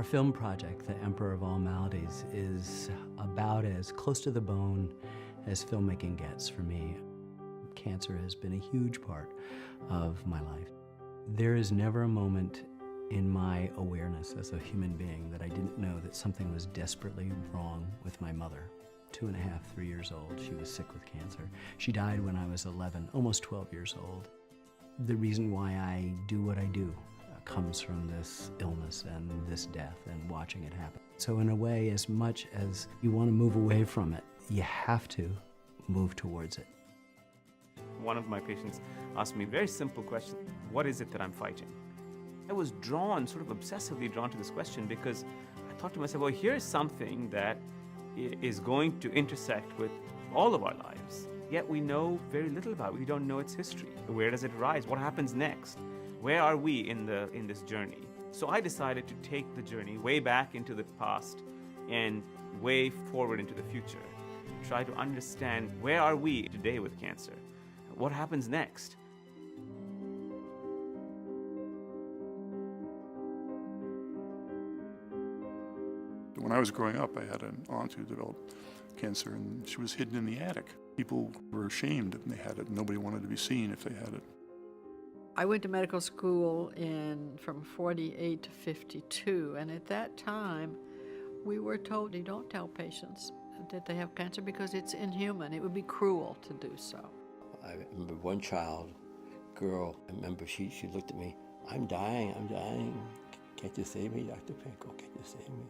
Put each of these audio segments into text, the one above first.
Our film project, The Emperor of All Maladies, is about as close to the bone as filmmaking gets for me. Cancer has been a huge part of my life. There is never a moment in my awareness as a human being that I didn't know that something was desperately wrong with my mother. 2.5, 3 years old, she was sick with cancer. She died when I was 11, almost 12 years old. The reason why I do what I do comes from this illness and this death and watching it happen. So in a way, as much as you want to move away from it, you have to move towards it. One of my patients asked me a very simple question: what is it that I'm fighting? I was drawn, sort of obsessively drawn to this question, because I thought to myself, well, here's something that is going to intersect with all of our lives, yet we know very little about it. We don't know its history. Where does it rise? What happens next? Where are we in this journey? So I decided to take the journey way back into the past and way forward into the future. Try to understand, where are we today with cancer? What happens next? When I was growing up, I had an aunt who developed cancer, and she was hidden in the attic. People were ashamed if they had it. Nobody wanted to be seen if they had it. I went to medical school from 48 to 52, and at that time, we were told you don't tell patients that they have cancer because it's inhuman. It would be cruel to do so. I remember one girl, I remember she looked at me, I'm dying. Can't you save me, Dr. Pinko? Can't you save me?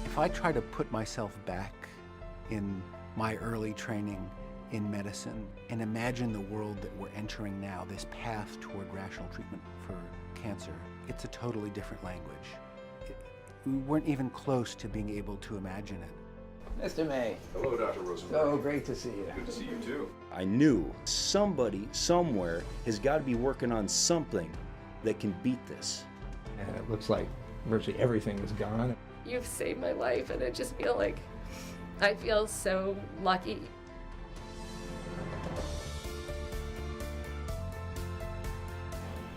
If I try to put myself back in my early training in medicine and imagine the world that we're entering now, this path toward rational treatment for cancer, it's a totally different language. We weren't even close to being able to imagine it. Mr. May. Hello, Dr. Rosenberg. Oh, great to see you. Good to see you too. I knew somebody somewhere has got to be working on something that can beat this. And it looks like virtually everything is gone. You've saved my life, and I feel so lucky.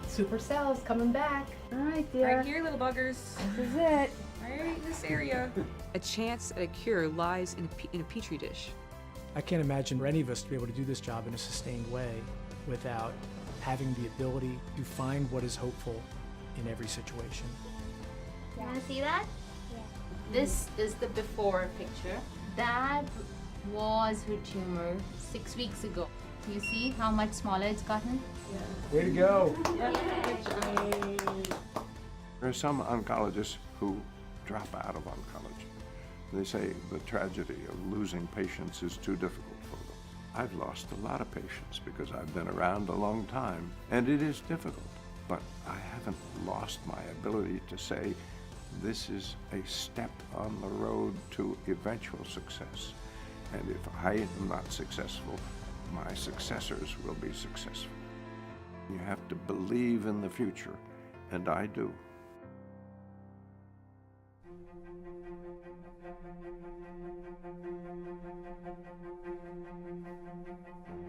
Supercell is coming back. All right, dear. Right here, little buggers. This is it. Right in this area. A chance at a cure lies in a petri dish. I can't imagine for any of us to be able to do this job in a sustained way without having the ability to find what is hopeful in every situation. You want to see that? Yeah. This is the before picture. That was her tumor 6 weeks ago. You see how much smaller it's gotten? Yeah. Way to go. There are some oncologists who drop out of oncology. They say the tragedy of losing patients is too difficult for them. I've lost a lot of patients because I've been around a long time, and it is difficult. But I haven't lost my ability to say this is a step on the road to eventual success. And if I am not successful, my successors will be successful. You have to believe in the future, and I do.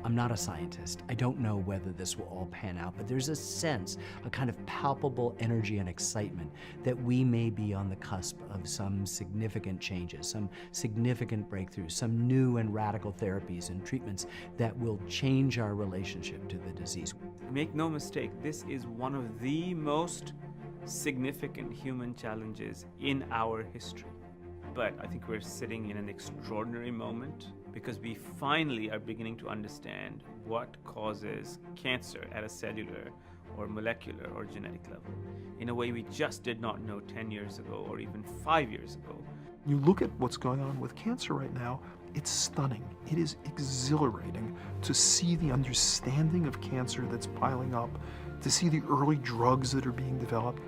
I'm not a scientist. I don't know whether this will all pan out, but there's a sense, a kind of palpable energy and excitement that we may be on the cusp of some significant changes, some significant breakthroughs, some new and radical therapies and treatments that will change our relationship to the disease. Make no mistake, this is one of the most significant human challenges in our history. But I think we're sitting in an extraordinary moment because we finally are beginning to understand what causes cancer at a cellular or molecular or genetic level in a way we just did not know 10 years ago or even 5 years ago. You look at what's going on with cancer right now, it's stunning. It is exhilarating to see the understanding of cancer that's piling up, to see the early drugs that are being developed.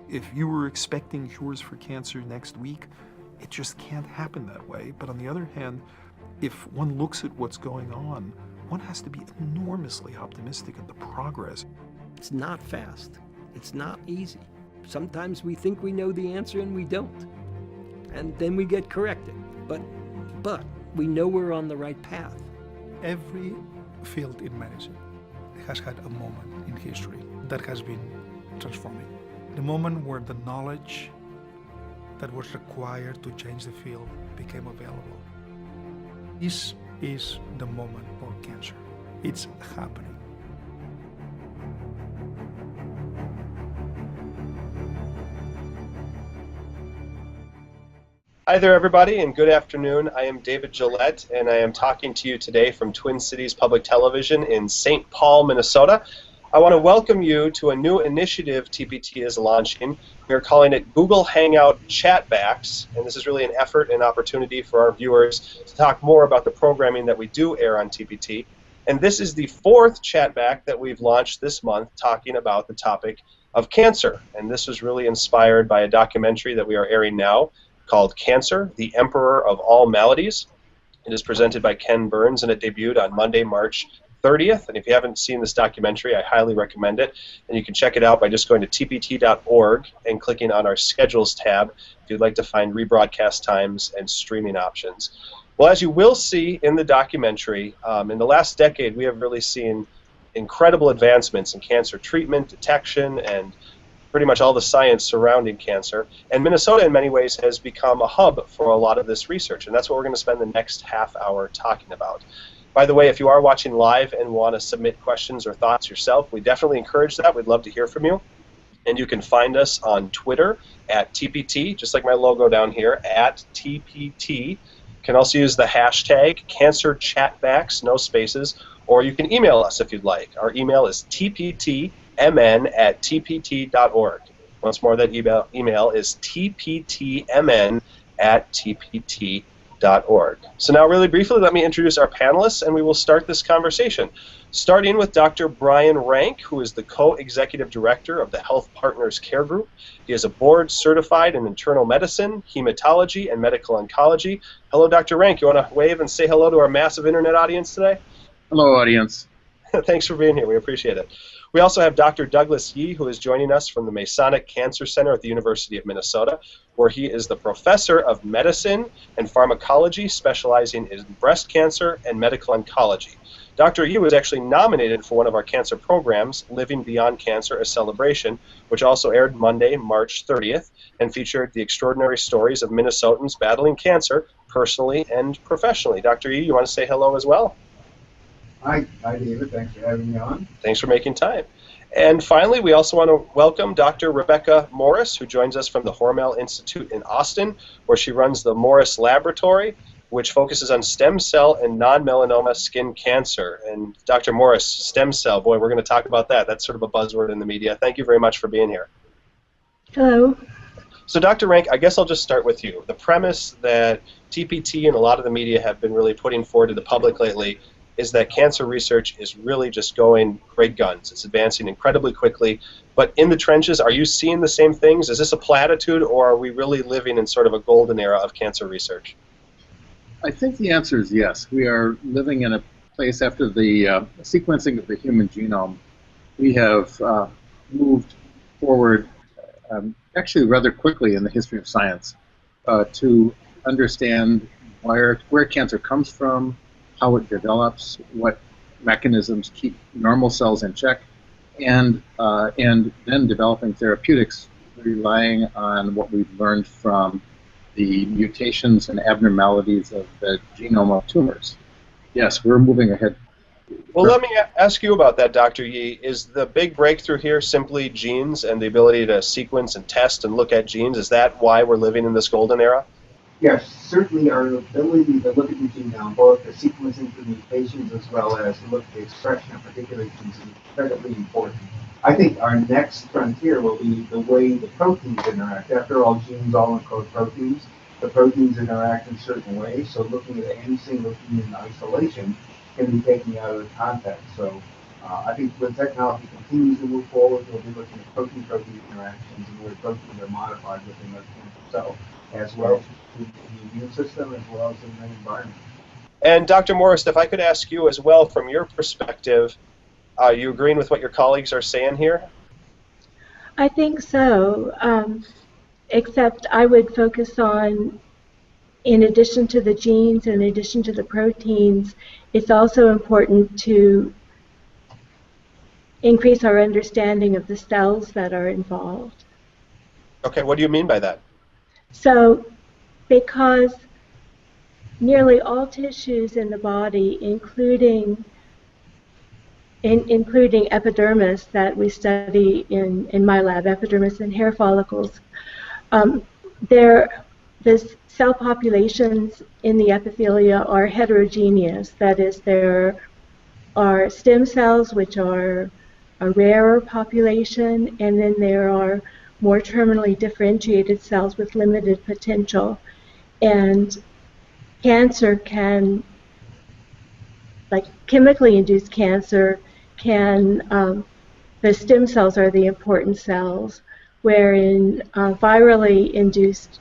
If you were expecting cures for cancer next week, it just can't happen that way. But on the other hand, if one looks at what's going on, one has to be enormously optimistic at the progress. It's not fast. It's not easy. Sometimes we think we know the answer and we don't. and then we get corrected. But we know we're on the right path. Every field in medicine has had a moment in history that has been transforming. The moment where the knowledge that was required to change the field became available. This is the moment for cancer. It's happening. Hi there, everybody, and good afternoon. I am David Gillette, and I am talking to you today from Twin Cities Public Television in St. Paul, Minnesota. I want to welcome you to a new initiative TPT is launching. We are calling it Google Hangout Chatbacks, and this is really an effort and opportunity for our viewers to talk more about the programming that we do air on TPT. And this is the 4th chatback that we've launched this month talking about the topic of cancer. And this was really inspired by a documentary that we are airing now called Cancer, the Emperor of All Maladies. It is presented by Ken Burns, and it debuted on Monday, March 30th. And if you haven't seen this documentary, I highly recommend it. And you can check it out by just going to tpt.org and clicking on our Schedules tab if you'd like to find rebroadcast times and streaming options. Well, as you will see in the documentary, in the last decade, we have really seen incredible advancements in cancer treatment, detection, and pretty much all the science surrounding cancer. And Minnesota, in many ways, has become a hub for a lot of this research, and that's what we're going to spend the next half hour talking about. By the way, if you are watching live and want to submit questions or thoughts yourself, we definitely encourage that. We'd love to hear from you. And you can find us on Twitter at TPT, just like my logo down here, at TPT. You can also use the hashtag CancerChatbacks, no spaces, or you can email us if you'd like. Our email is tptmn@tpt.org. Once more, that email is tptmn@tpt.org. So now, really briefly, let me introduce our panelists, and we will start this conversation. Starting with Dr. Brian Rank, who is the co-executive director of the HealthPartners Care Group. He is a board certified in internal medicine, hematology, and medical oncology. Hello, Dr. Rank. You want to wave and say hello to our massive internet audience today? Hello, audience. Thanks for being here. We appreciate it. We also have Dr. Douglas Yee, who is joining us from the Masonic Cancer Center at the University of Minnesota, where he is the professor of medicine and pharmacology, specializing in breast cancer and medical oncology. Dr. Yee was actually nominated for one of our cancer programs, Living Beyond Cancer, a Celebration, which also aired Monday, March 30th, and featured the extraordinary stories of Minnesotans battling cancer, personally and professionally. Dr. Yee, you want to say hello as well? Hi, David. Thanks for having me on. Thanks for making time. And finally, we also want to welcome Dr. Rebecca Morris, who joins us from the Hormel Institute in Austin, where she runs the Morris Laboratory, which focuses on stem cell and non-melanoma skin cancer. And Dr. Morris, stem cell, boy, we're going to talk about that. That's sort of a buzzword in the media. Thank you very much for being here. Hello. So Dr. Rank, I guess I'll just start with you. The premise that TPT and a lot of the media have been really putting forward to the public lately is that cancer research is really just going great guns. It's advancing incredibly quickly. But in the trenches, are you seeing the same things? Is this a platitude, or are we really living in sort of a golden era of cancer research? I think the answer is yes. We are living in a place after the sequencing of the human genome. We have moved forward actually rather quickly in the history of science to understand where cancer comes from, how it develops, what mechanisms keep normal cells in check, and then developing therapeutics relying on what we've learned from the mutations and abnormalities of the genome of tumors. Yes, we're moving ahead. Well, let me ask you about that, Dr. Yee. Is the big breakthrough here simply genes and the ability to sequence and test and look at genes? Is that why we're living in this golden era? Yes, certainly our ability to look at the genome, both the sequencing for mutations as well as look at the expression of particular genes, is incredibly important. I think our next frontier will be the way the proteins interact. After all, genes all encode proteins. The proteins interact in certain ways, so looking at any single gene in isolation can be taken out of the context. So I think when technology continues to move forward, we'll be looking at protein-protein interactions and where proteins are modified within the cancer cell, as well as the immune system, as well as in the environment. And Dr. Morris, if I could ask you as well, from your perspective, are you agreeing with what your colleagues are saying here? I think so. except I would focus on, in addition to the genes, in addition to the proteins, it's also important to increase our understanding of the cells that are involved. Okay, what do you mean by that? So, because nearly all tissues in the body, including epidermis that we study in my lab, epidermis and hair follicles, the cell populations in the epithelia are heterogeneous. That is, there are stem cells, which are a rarer population, and then there are more terminally differentiated cells with limited potential. And cancer can, like chemically induced cancer, the stem cells are the important cells, wherein virally induced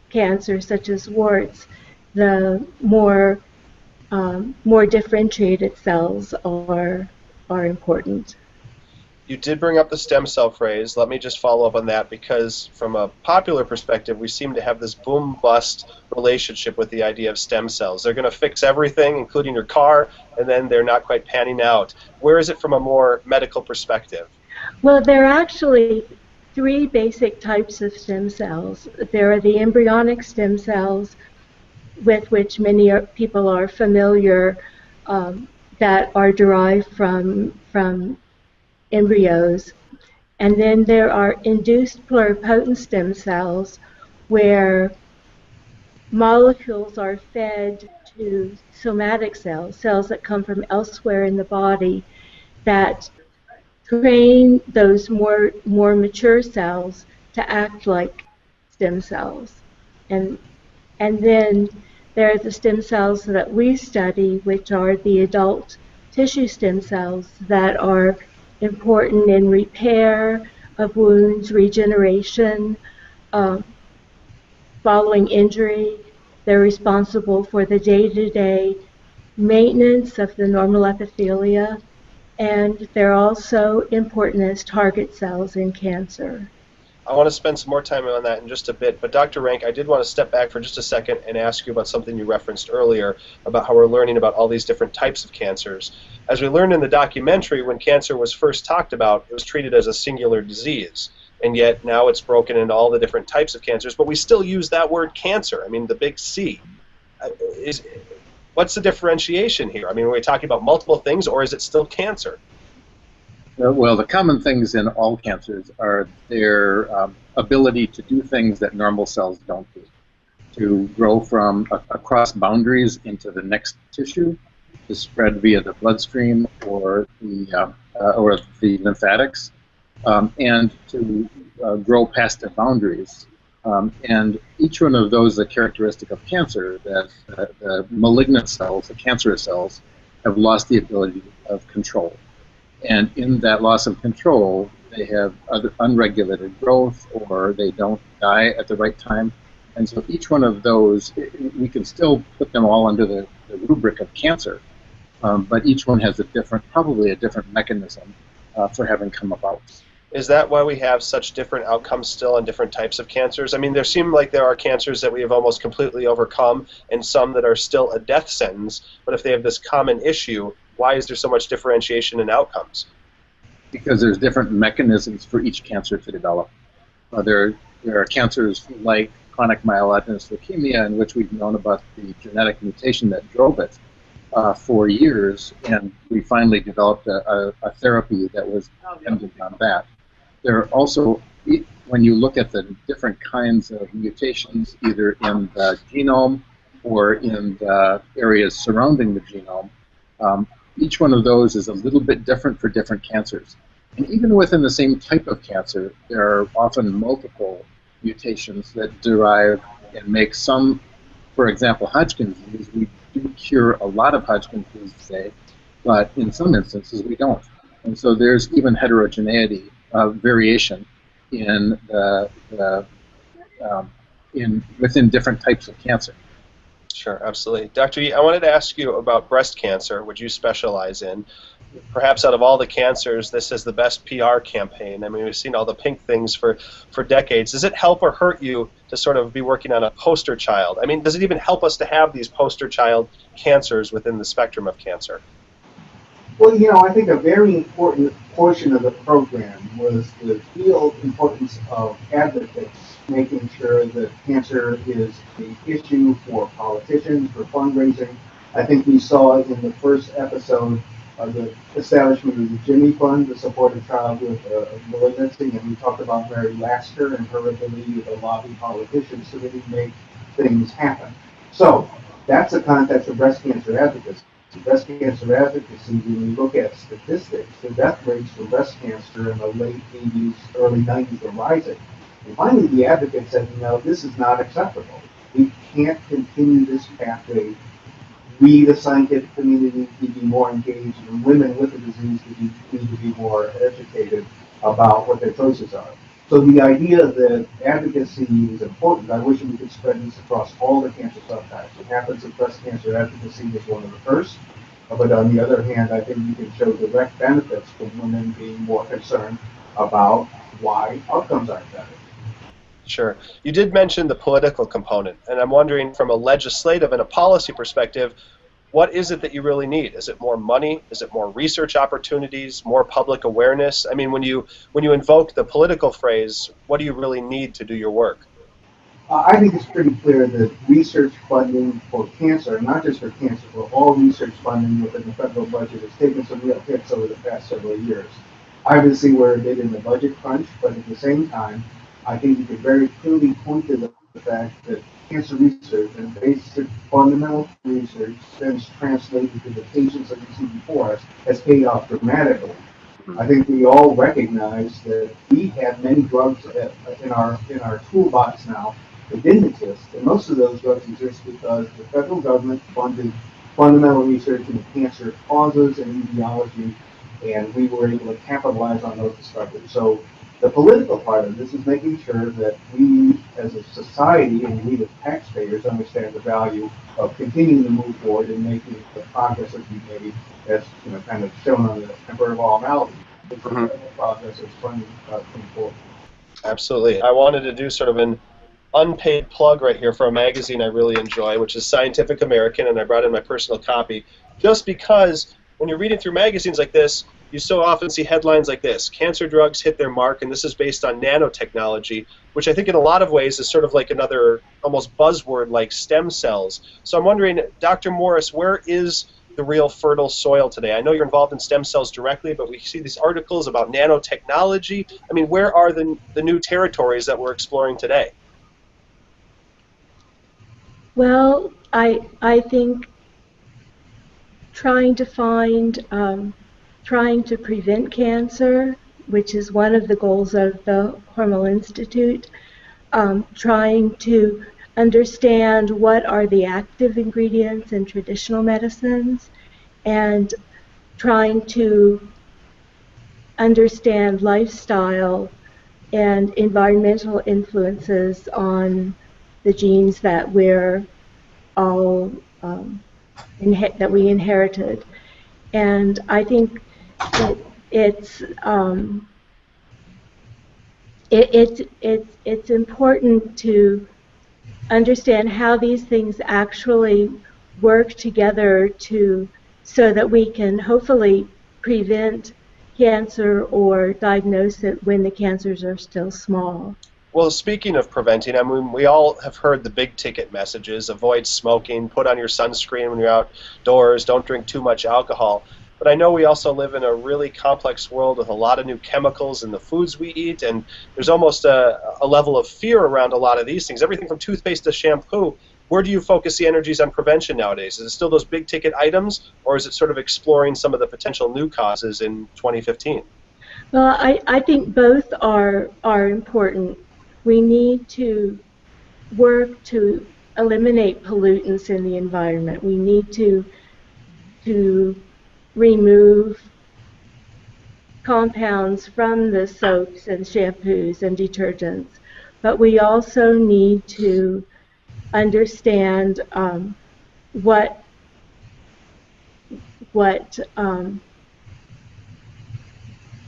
cancer, such as warts, the more differentiated cells are important. You did bring up the stem cell phrase. Let me just follow up on that, because from a popular perspective, we seem to have this boom-bust relationship with the idea of stem cells. They're going to fix everything, including your car, and then they're not quite panning out. Where is it from a more medical perspective? Well, there are actually three basic types of stem cells. There are the embryonic stem cells, with which many people are familiar, that are derived from embryos. And then there are induced pluripotent stem cells, where molecules are fed to somatic cells, cells that come from elsewhere in the body, that train those more mature cells to act like stem cells. And then there are the stem cells that we study, which are the adult tissue stem cells that are important in repair of wounds, regeneration, following injury. They're responsible for the day-to-day maintenance of the normal epithelia, and they're also important as target cells in cancer. I want to spend some more time on that in just a bit, but Dr. Rank, I did want to step back for just a second and ask you about something you referenced earlier, about how we're learning about all these different types of cancers. As we learned in the documentary, when cancer was first talked about, it was treated as a singular disease, and yet now it's broken into all the different types of cancers, but we still use that word cancer, I mean the big C. What's the differentiation here? I mean, are we talking about multiple things, or is it still cancer? Well, the common things in all cancers are their ability to do things that normal cells don't do, to grow from across boundaries into the next tissue, to spread via the bloodstream or the lymphatics, and to grow past the boundaries. And each one of those is a characteristic of cancer, that the malignant cells, the cancerous cells, have lost the ability of control. And in that loss of control, they have unregulated growth, or they don't die at the right time. And so each one of those, we can still put them all under the rubric of cancer, but each one has probably a different mechanism for having come about. Is that why we have such different outcomes still on different types of cancers? I mean, there seem like there are cancers that we have almost completely overcome, and some that are still a death sentence, but if they have this common issue, why is there so much differentiation in outcomes? Because there's different mechanisms for each cancer to develop. There are cancers like chronic myelogenous leukemia, in which we've known about the genetic mutation that drove it for years, and we finally developed a therapy that was dependent on that. There are also, when you look at the different kinds of mutations, either in the genome or in the areas surrounding the genome, each one of those is a little bit different for different cancers. And even within the same type of cancer, there are often multiple mutations that derive and make some, for example, Hodgkin's disease. We do cure a lot of Hodgkin's disease today, but in some instances we don't. And so there's even heterogeneity, variation in within different types of cancer. Sure, absolutely. Dr. Yi, I wanted to ask you about breast cancer, which you specialize in. Perhaps out of all the cancers, this is the best PR campaign. I mean, we've seen all the pink things for decades. Does it help or hurt you to sort of be working on a poster child? I mean, does it even help us to have these poster child cancers within the spectrum of cancer? Well, I think a very important portion of the program was the real importance of advocates making sure that cancer is the issue for politicians, for fundraising. I think we saw in the first episode the establishment of the Jimmy Fund to support a child with malignancy, and we talked about Mary Lasker and her ability to lobby politicians to really make things happen. So that's the context of breast cancer advocacy. Breast cancer advocacy, when we look at statistics, the death rates for breast cancer in the late 80s, early 90s were rising. And finally, the advocates said, this is not acceptable. We can't continue this pathway. We, the scientific community, need to be more engaged, and women with the disease need to be more educated about what their choices are. So the idea that advocacy is important, I wish we could spread this across all the cancer subtypes. It happens that breast cancer advocacy is one of the first, but on the other hand, I think you can show direct benefits from women being more concerned about why outcomes aren't better. Sure. You did mention the political component, and I'm wondering from a legislative and a policy perspective, what is it that you really need? Is it more money? Is it more research opportunities, more public awareness? I mean, when you invoke the political phrase, what do you really need to do your work? I think it's pretty clear that research funding for cancer, not just for cancer, but all research funding within the federal budget has taken some real hits over the past several years. Obviously, we're a bit in the budget crunch, but at the same time, I think you could very clearly point to the fact that cancer research and basic fundamental research then translated to the patients that we see before us has paid off dramatically. I think we all recognize that we have many drugs in our toolbox now that didn't exist, and most of those drugs exist because the federal government funded fundamental research into cancer causes and etiology, and we were able to capitalize on those discoveries. So the political part of this is making sure that we as a society and we as taxpayers understand the value of continuing to move forward and making the progress that we've made as kind of shown on the Emperor of all maladies. The progress is funding forward. Absolutely. I wanted to do sort of an unpaid plug right here for a magazine I really enjoy, which is Scientific American, and I brought in my personal copy just because when you're reading through magazines like this, you so often see headlines like this: cancer drugs hit their mark, and this is based on nanotechnology, which I think in a lot of ways is sort of like another almost buzzword like stem cells. So I'm wondering, Dr. Morris, where is the real fertile soil today? I know you're involved in stem cells directly, but we see these articles about nanotechnology. I mean, where are the new territories that we're exploring today? Well, I think trying to prevent cancer, which is one of the goals of the Hormel Institute, trying to understand what are the active ingredients in traditional medicines, and trying to understand lifestyle and environmental influences on the genes that we're all that we inherited. And I think that it's important to understand how these things actually work together so that we can hopefully prevent cancer or diagnose it when the cancers are still small. Well, speaking of preventing, I mean, we all have heard the big ticket messages: avoid smoking, put on your sunscreen when you're outdoors, don't drink too much alcohol. But I know we also live in a really complex world with a lot of new chemicals in the foods we eat, and there's almost a level of fear around a lot of these things. Everything from toothpaste to shampoo. Where do you focus the energies on prevention nowadays? Is it still those big ticket items, or is it sort of exploring some of the potential new causes in 2015? Well, I think both are important. We need to work to eliminate pollutants in the environment. We need to remove compounds from the soaps and shampoos and detergents. But we also need to understand what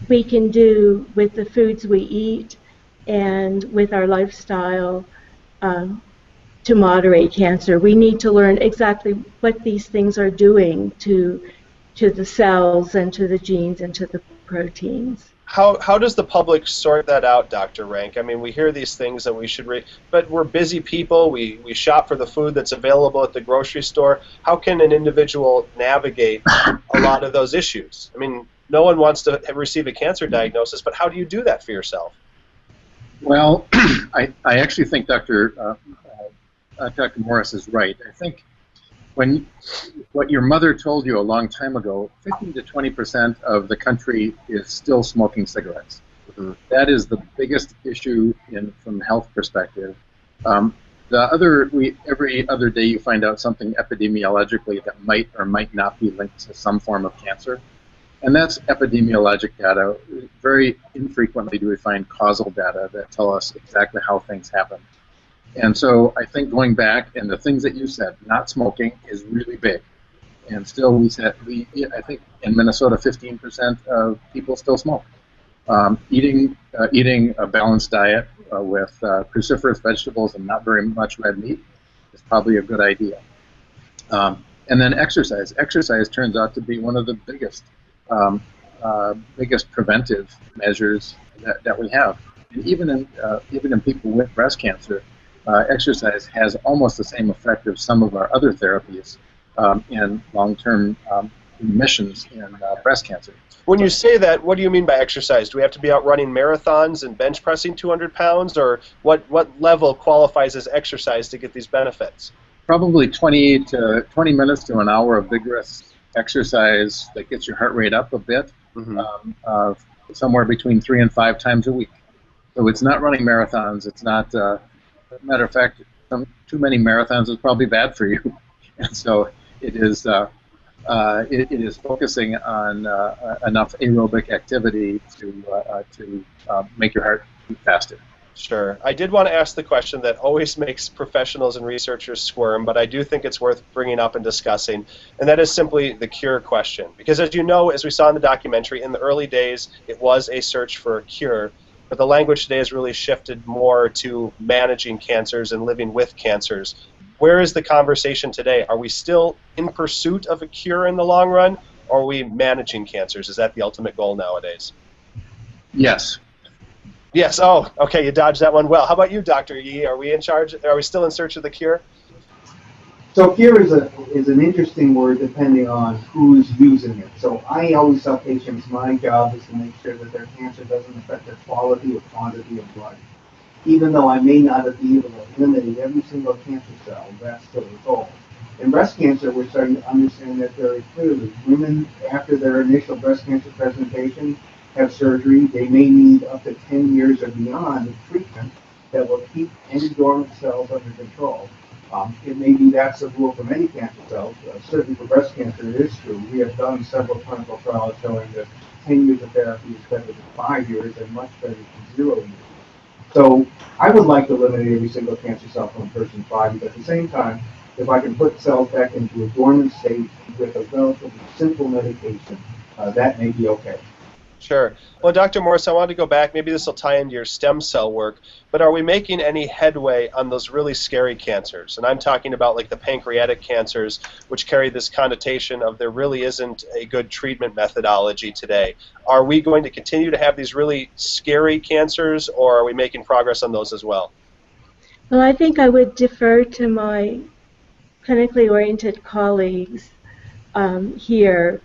we can do with the foods we eat and with our lifestyle to moderate cancer. We need to learn exactly what these things are doing to the cells and to the genes and to the proteins. How does the public sort that out, Dr. Rank? I mean, we hear these things that we should but we're busy people. We shop for the food that's available at the grocery store. How can an individual navigate a lot of those issues? I mean, no one wants to receive a cancer diagnosis, but how do you do that for yourself? Well, I actually think Dr. Morris is right. I think what your mother told you a long time ago, 15 to 20% of the country is still smoking cigarettes. Mm-hmm. That is the biggest issue from a health perspective. Every other day you find out something epidemiologically that might or might not be linked to some form of cancer. And that's epidemiologic data. Very infrequently do we find causal data that tell us exactly how things happen. And so I think going back, and the things that you said, not smoking is really big. And still I think in Minnesota 15% of people still smoke. Eating a balanced diet with cruciferous vegetables and not very much red meat is probably a good idea. And then exercise. Exercise turns out to be one of the biggest preventive measures that we have. And even in people with breast cancer, exercise has almost the same effect as some of our other therapies in long-term remissions in breast cancer. When you say that, what do you mean by exercise? Do we have to be out running marathons and bench pressing 200 pounds, or what level qualifies as exercise to get these benefits? Probably 20 minutes to an hour of vigorous exercise that gets your heart rate up a bit, somewhere between 3 and 5 times a week. So it's not running marathons. It's not. Matter of fact, too many marathons is probably bad for you, and so it is. It is focusing on enough aerobic activity to make your heart beat faster. Sure. I did want to ask the question that always makes professionals and researchers squirm, but I do think it's worth bringing up and discussing, and that is simply the cure question. Because as you know, as we saw in the documentary, in the early days, it was a search for a cure. But the language today has really shifted more to managing cancers and living with cancers. Where is the conversation today? Are we still in pursuit of a cure in the long run, or are we managing cancers? Is that the ultimate goal nowadays? Yes. Yes. Oh, okay. You dodged that one well. How about you, Dr. Yee? Are we in charge? Are we still in search of the cure? So cure is an interesting word depending on who's using it. So I always tell patients my job is to make sure that their cancer doesn't affect their quality or quantity of blood. Even though I may not be able to eliminate every single cancer cell, that's still the goal. In breast cancer, we're starting to understand that very clearly. Women, after their initial breast cancer presentation, have surgery. They may need up to 10 years or beyond of treatment that will keep any dormant cells under control. It may be that's the rule for many cancer cells. Certainly for breast cancer, it is true. We have done several clinical trials showing that 10 years of therapy is better than 5 years and much better than 0 years. So I would like to eliminate every single cancer cell from a person's body, but at the same time, if I can put cells back into a dormant state with a relatively simple medication, that may be okay. Sure. Well, Dr. Morris, I wanted to go back. Maybe this will tie into your stem cell work, but are we making any headway on those really scary cancers? And I'm talking about like the pancreatic cancers, which carry this connotation of there really isn't a good treatment methodology today. Are we going to continue to have these really scary cancers, or are we making progress on those as well? Well, I think I would defer to my clinically oriented colleagues here.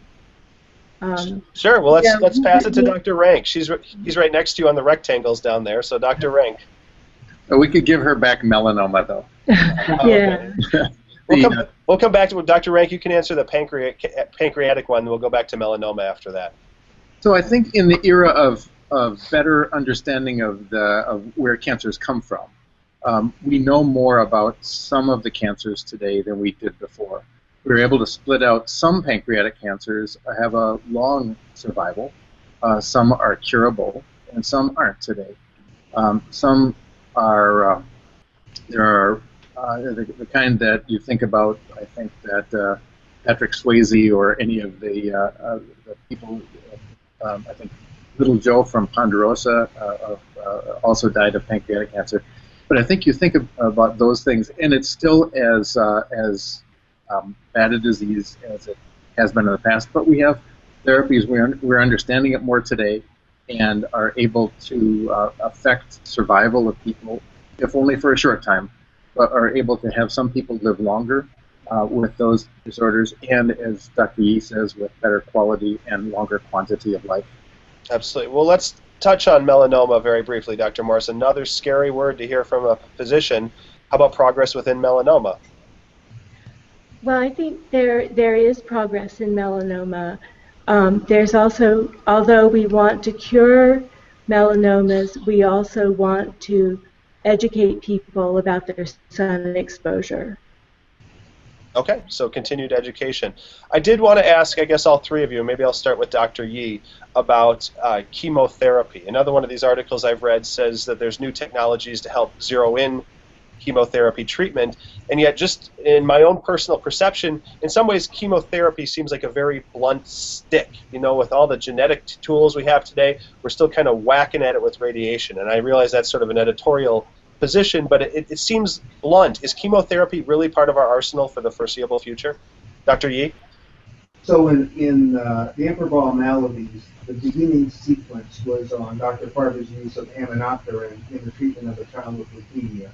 Sure. Well, let's pass it to Dr. Rank. He's right next to you on the rectangles down there. So, Dr. Rank. We could give her back melanoma, though. Yeah. We'll come back to Dr. Rank. You can answer the pancreatic one. We'll go back to melanoma after that. So, I think in the era of better understanding of where cancers come from, we know more about some of the cancers today than we did before. We were able to split out some pancreatic cancers have a long survival, some are curable, and some aren't today. Some are, there are the kind that you think about. I think that Patrick Swayze or any of the people, I think Little Joe from Ponderosa also died of pancreatic cancer. But I think you think about those things, and it's still as bad a disease as it has been in the past. But we have therapies. We're understanding it more today, and are able to affect survival of people, if only for a short time, but are able to have some people live longer with those disorders, and as Dr. Yee says, with better quality and longer quantity of life. Absolutely. Well, let's touch on melanoma very briefly, Dr. Morris. Another scary word to hear from a physician. How about progress within melanoma? Well, I think there is progress in melanoma. There's also, although we want to cure melanomas, we also want to educate people about their sun exposure. Okay, so continued education. I did want to ask, I guess all three of you, maybe I'll start with Dr. Yee, about chemotherapy. Another one of these articles I've read says that there's new technologies to help zero in chemotherapy treatment, and yet just in my own personal perception, in some ways chemotherapy seems like a very blunt stick. You know, with all the genetic tools we have today, we're still kind of whacking at it with radiation, and I realize that's sort of an editorial position, but it seems blunt. Is chemotherapy really part of our arsenal for the foreseeable future? Dr. Yee? So in the Emperor Ball maladies, the beginning sequence was on Dr. Farber's use of aminopterin in the treatment of a child with leukemia.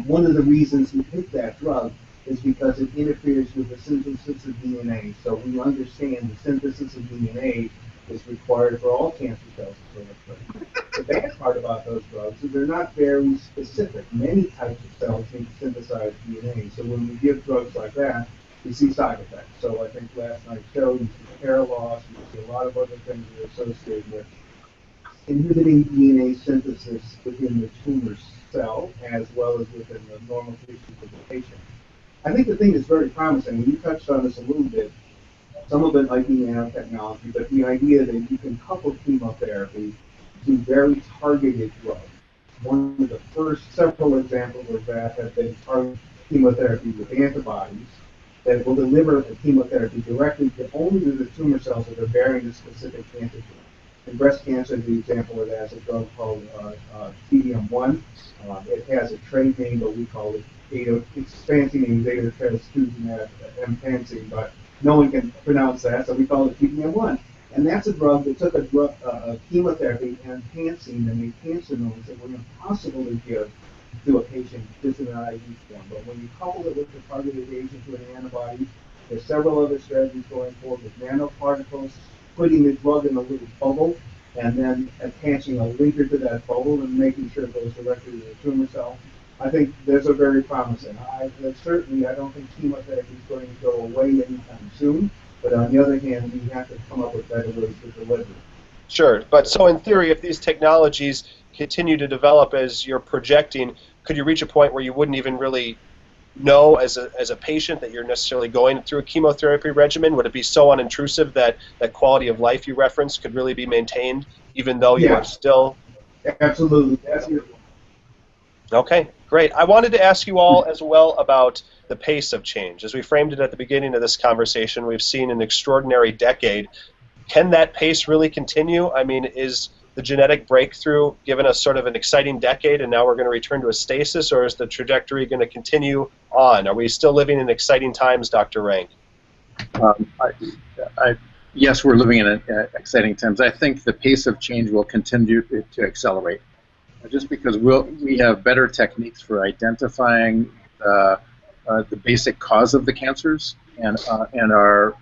One of the reasons he picked that drug is because it interferes with the synthesis of DNA. So we understand the synthesis of DNA is required for all cancer cells to proliferate. The bad part about those drugs is they're not very specific. Many types of cells need to synthesize DNA. So when we give drugs like that, we see side effects. So I think last night showed you see hair loss, you see a lot of other things that are associated with inhibiting DNA synthesis within the tumor cell as well as within the normal tissues of the patient. I think the thing that's very promising, and you touched on this a little bit, some of it might be nanotechnology, but the idea that you can couple chemotherapy to very targeted drugs. One of the first several examples of that have been targeted chemotherapy with antibodies that will deliver the chemotherapy directly to only the tumor cells that are bearing the specific antigen. In breast cancer, the example of that is a drug called TDM1. It has a trade name, but we call it its fancy name is beta-trastuzumab emtansine, but no one can pronounce that, so we call it TDM1. And that's a drug that took a chemotherapy and enhancing and made cancer nodes that were impossible to give to a patient just in an IV form. But when you couple it with the targeted agent to an antibody, there's several other strategies going forward with nanoparticles, putting the drug in a little bubble, and then attaching a linker to that bubble and making sure it goes directly to the tumor cell. I think those are very promising. Certainly, I don't think chemotherapy is going to go away anytime soon, but on the other hand, we have to come up with better ways to deliver. Sure, but so in theory, if these technologies continue to develop as you're projecting, could you reach a point where you wouldn't even really know as a patient that you're necessarily going through a chemotherapy regimen? Would it be so unintrusive that that quality of life you referenced could really be maintained even though you are still... Absolutely. Okay, great. I wanted to ask you all as well about the pace of change. As we framed it at the beginning of this conversation, we've seen an extraordinary decade. Can that pace really continue? I mean, is the genetic breakthrough given us sort of an exciting decade and now we're going to return to a stasis, or is the trajectory going to continue on? Are we still living in exciting times, Dr. Rank? Yes, we're living in exciting times. I think the pace of change will continue to accelerate, just because we have better techniques for identifying the basic cause of the cancers, and our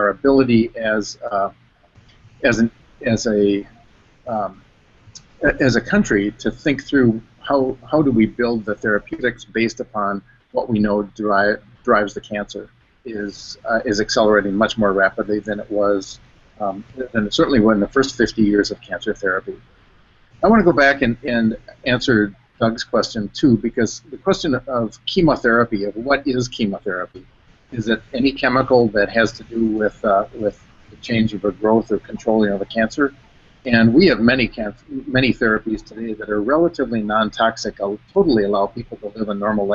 ability as a country to think through how do we build the therapeutics based upon what we know drives the cancer is accelerating much more rapidly than it was than certainly when the first 50 years of cancer therapy. I want to go back and answer Doug's question too, because the question of chemotherapy, of what is chemotherapy, is it any chemical that has to do with the change of a growth or controlling of a cancer? And we have many therapies today that are relatively non-toxic, totally allow people to live a normal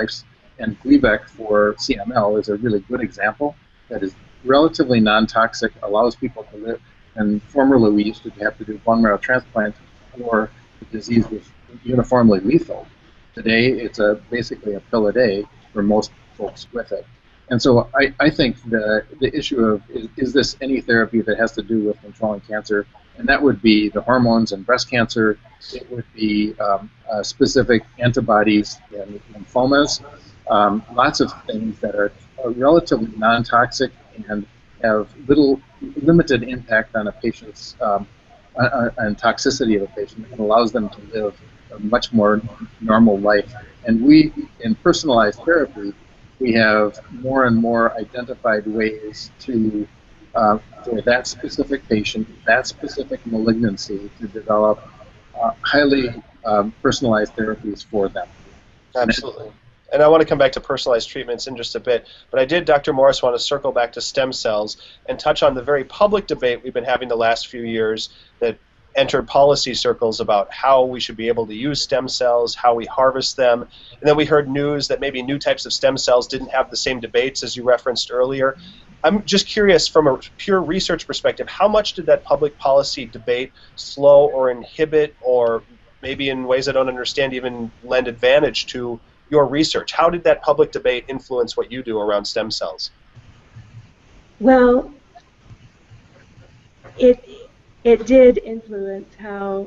And Gleevec for CML is a really good example that is relatively non-toxic, allows people to live. And formerly we used to have to do bone marrow transplant, or the disease was uniformly lethal. Today it's basically a pill a day for most folks with it. And so I think the issue of is this any therapy that has to do with controlling cancer, and that would be the hormones in breast cancer, it would be specific antibodies in lymphomas, lots of things that are relatively non-toxic and have limited impact on a patient's and toxicity of a patient, and allows them to live a much more normal life. And we, in personalized therapy, we have more and more identified ways to, for that specific patient, that specific malignancy, to develop highly personalized therapies for them. Absolutely. And I want to come back to personalized treatments in just a bit, but I did, Dr. Morris, want to circle back to stem cells and touch on the very public debate we've been having the last few years that entered policy circles about how we should be able to use stem cells, how we harvest them. And then we heard news that maybe new types of stem cells didn't have the same debates as you referenced earlier. I'm just curious, from a pure research perspective, how much did that public policy debate slow or inhibit, or maybe in ways I don't understand even lend advantage to your research? How did that public debate influence what you do around stem cells? Well, it did influence how,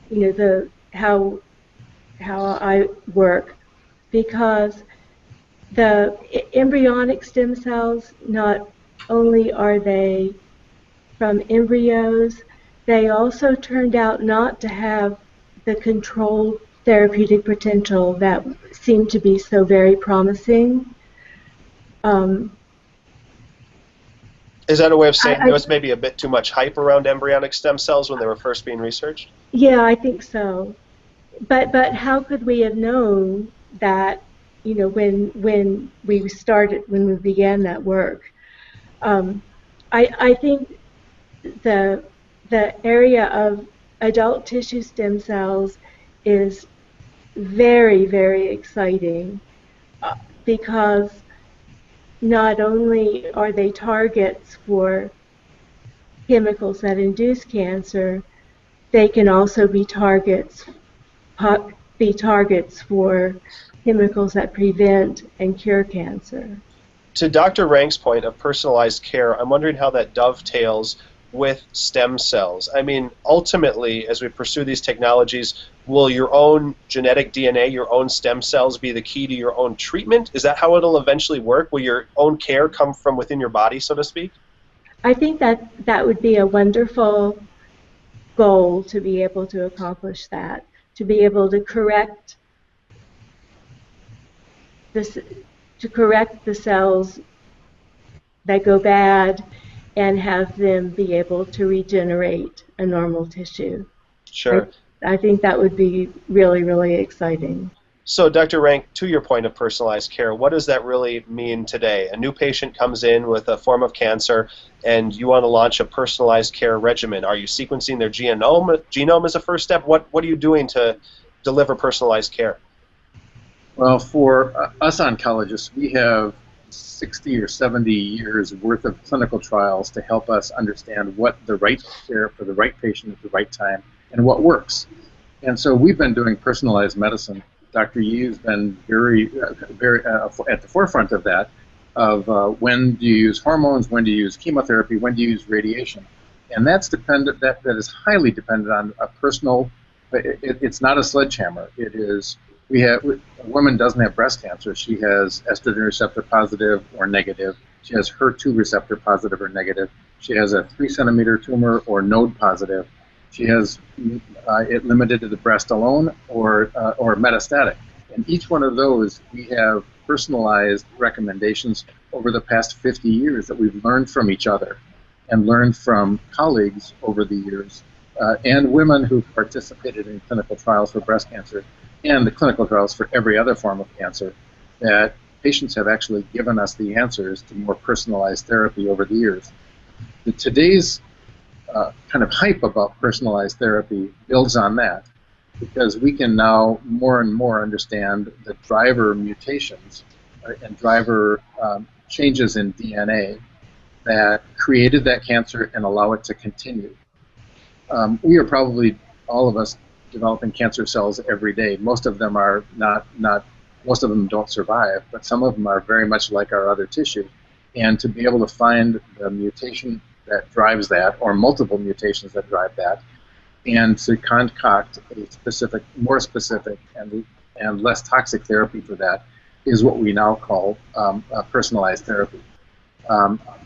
you know, how I work, because the embryonic stem cells, not only are they from embryos, they also turned out not to have the controlled therapeutic potential that seemed to be so very promising. Is that a way of saying there was maybe a bit too much hype around embryonic stem cells when they were first being researched? Yeah, I think so. But how could we have known that, you know, when we began that work? I think the area of adult tissue stem cells is very, very exciting, because not only are they targets for chemicals that induce cancer, they can also be targets for chemicals that prevent and cure cancer. To Dr. Rank's point of personalized care, I'm wondering how that dovetails with stem cells. I mean, ultimately, as we pursue these technologies, will your own genetic DNA, your own stem cells, be the key to your own treatment? Is that how it'll eventually work? Will your own care come from within your body, so to speak? I think that would be a wonderful goal, to be able to accomplish that, to be able to correct the cells that go bad and have them be able to regenerate a normal tissue. Sure. I think that would be really, really exciting. So, Dr. Rank, to your point of personalized care, what does that really mean today? A new patient comes in with a form of cancer, and you want to launch a personalized care regimen. Are you sequencing their genome as a first step? What are you doing to deliver personalized care? Well, for us oncologists, we have 60 or 70 years worth of clinical trials to help us understand what the right care for the right patient at the right time and what works. And so we've been doing personalized medicine. Dr. Yu's been very at the forefront of that, of when do you use hormones, when do you use chemotherapy, when do you use radiation. And that's dependent, that is highly dependent on a personal, it's not a sledgehammer. It is, a woman doesn't have breast cancer. She has estrogen receptor positive or negative. She has HER2 receptor positive or negative. She has a 3-centimeter tumor or node positive. She has it limited to the breast alone or metastatic. And each one of those, we have personalized recommendations over the past 50 years that we've learned from each other and learned from colleagues over the years, and women who've participated in clinical trials for breast cancer and the clinical trials for every other form of cancer, that patients have actually given us the answers to more personalized therapy over the years. Today's kind of hype about personalized therapy builds on that. because we can now more and more understand the driver mutations and driver changes in DNA that created that cancer and allow it to continue. We are probably, all of us, developing cancer cells every day. Most of them are most of them don't survive, but some of them are very much like our other tissue. And to be able to find the mutation that drives that, or multiple mutations that drive that, and to concoct a specific, more specific and less toxic therapy for that is what we now call personalized therapy.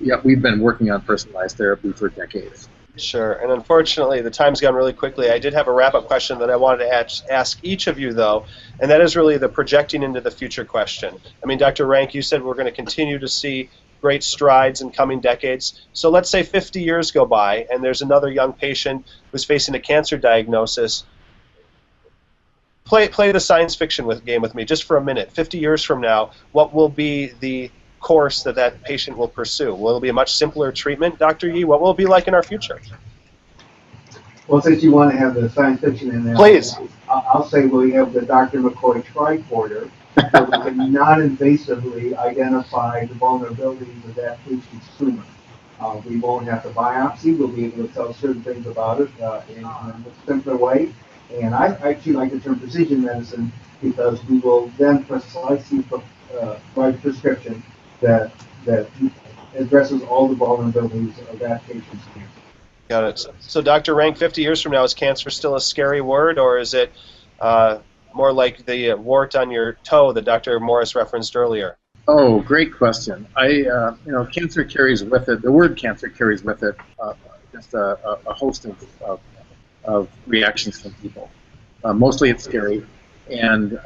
Yeah, we've been working on personalized therapy for decades. Sure, and unfortunately the time's gone really quickly. I did have a wrap-up question that I wanted to ask each of you, though, and that is really the projecting into the future question. I mean, Dr. Rank, you said we're going to continue to see great strides in coming decades. So let's say 50 years go by and there's another young patient who's facing a cancer diagnosis. Play the science fiction game with me just for a minute. 50 years from now, what will be the course that patient will pursue? Will it be a much simpler treatment, Dr. Yee? What will it be like in our future? Well, since you want to have the science fiction in there, please. I'll say we have the Dr. McCoy tricorder, so we can non-invasively identify the vulnerabilities of that patient's tumor. We won't have to biopsy. We'll be able to tell certain things about it in a simpler way. And I actually like the term precision medicine because we will then precisely write a prescription that addresses all the vulnerabilities of that patient's cancer. Got it. So Dr. Rank, 50 years from now, is cancer still a scary word, or is it more like the wart on your toe that Dr. Morris referenced earlier? Oh, great question. Cancer carries with it, the word cancer carries with it just a host of reactions from people. Mostly it's scary, and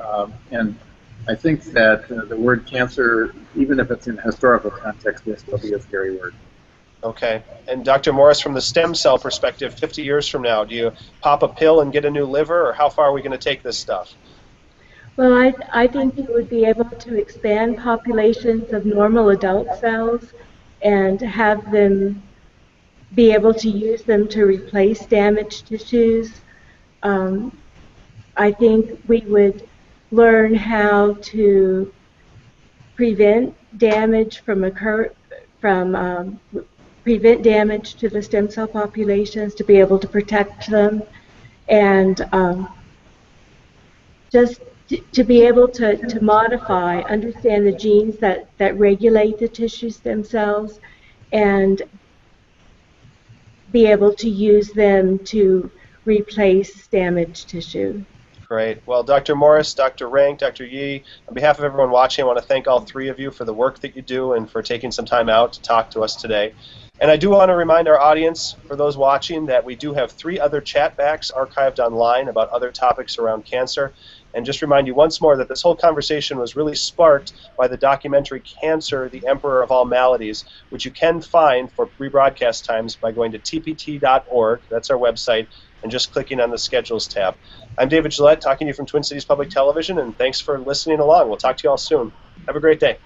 I think that the word cancer, even if it's in historical context, will still be a scary word. Okay. And Dr. Morris, from the stem cell perspective, 50 years from now, do you pop a pill and get a new liver, or how far are we going to take this stuff? Well, I think you would be able to expand populations of normal adult cells and have them be able to use them to replace damaged tissues. I think we would learn how to prevent damage prevent damage to the stem cell populations, to be able to protect them, and just to be able to modify, understand the genes that regulate the tissue stem cells, and be able to use them to replace damaged tissue. Great. Well, Dr. Morris, Dr. Rank, Dr. Yee, on behalf of everyone watching, I want to thank all three of you for the work that you do and for taking some time out to talk to us today. And I do want to remind our audience, for those watching, that we do have 3 other chatbacks archived online about other topics around cancer. And just remind you once more that this whole conversation was really sparked by the documentary Cancer, the Emperor of All Maladies, which you can find for rebroadcast times by going to tpt.org, that's our website, and just clicking on the Schedules tab. I'm David Gillette, talking to you from Twin Cities Public Television, and thanks for listening along. We'll talk to you all soon. Have a great day.